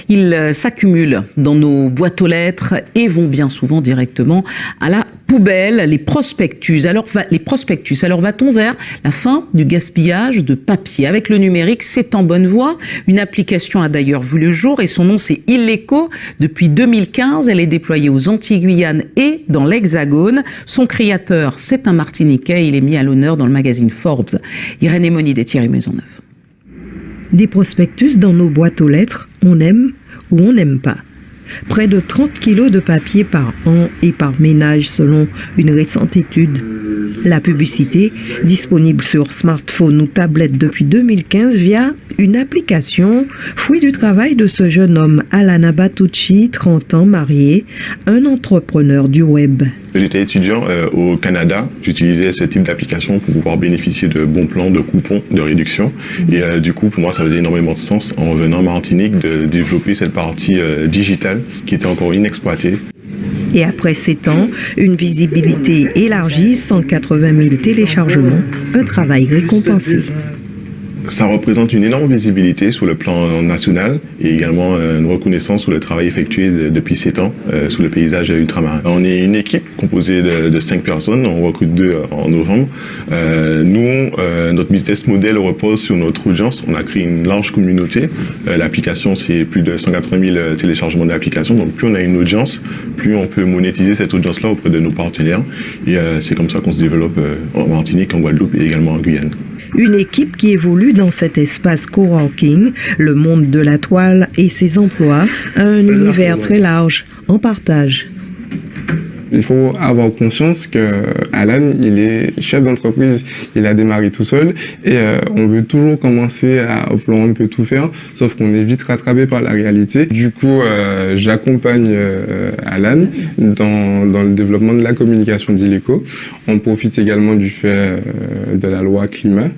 Ils s'accumulent dans nos boîtes aux lettres et vont bien souvent directement à la poubelle, les prospectus. Alors va-t-on vers la fin du gaspillage de papier? Avec le numérique, c'est en bonne voie. Une application a d'ailleurs vu le jour et son nom c'est Illéco. Depuis 2015, elle est déployée aux Antilles-Guyane et dans l'Hexagone. Son créateur, c'est un Martiniquais. Il est mis à l'honneur dans le magazine Forbes. Irène Emonide et Thierry Maisonneuve. Des prospectus dans nos boîtes aux lettres, on aime ou on n'aime pas. Près de 30 kilos de papier par an et par ménage selon une récente étude. La publicité, disponible sur smartphone ou tablette depuis 2015 via une application, fruit du travail de ce jeune homme, Alan Abatucci, 30 ans, marié, un entrepreneur du web. J'étais étudiant au Canada, j'utilisais ce type d'application pour pouvoir bénéficier de bons plans, de coupons, de réduction. Et du coup, pour moi, ça faisait énormément de sens en venant en Martinique de développer cette partie digitale qui était encore inexploitée. Et après 7 ans, une visibilité élargie, 180 000 téléchargements, un travail récompensé. Ça représente une énorme visibilité sur le plan national et également une reconnaissance sur le travail effectué depuis 7 ans sur le paysage ultramarin. On est une équipe composée de 5 personnes, on recrute 2 en novembre. Notre business model repose sur notre audience. On a créé une large communauté. L'application, c'est plus de 180 000 téléchargements d'applications. Donc plus on a une audience, plus on peut monétiser cette audience-là auprès de nos partenaires. Et c'est comme ça qu'on se développe en Martinique, en Guadeloupe et également en Guyane. Une équipe qui évolue dans cet espace coworking, le monde de la toile et ses emplois, un univers très large, en partage. Il faut avoir conscience que Alan, il est chef d'entreprise, il a démarré tout seul et on veut toujours commencer à vouloir un peu tout faire, sauf qu'on est vite rattrapé par la réalité. Du coup, j'accompagne Alan dans le développement de la communication d'Illéco. On profite également du fait de la loi climat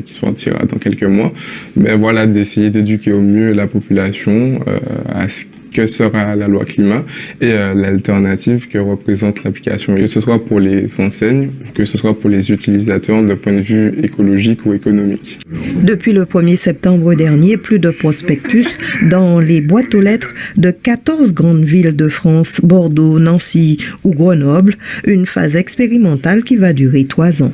qui sortira dans quelques mois. Mais voilà, d'essayer d'éduquer au mieux la population à ce que sera la loi climat et l'alternative que représente l'application, que ce soit pour les enseignes ou que ce soit pour les utilisateurs d'un point de vue écologique ou économique. Depuis le 1er septembre dernier, plus de prospectus dans les boîtes aux lettres de 14 grandes villes de France, Bordeaux, Nancy ou Grenoble, une phase expérimentale qui va durer 3 ans.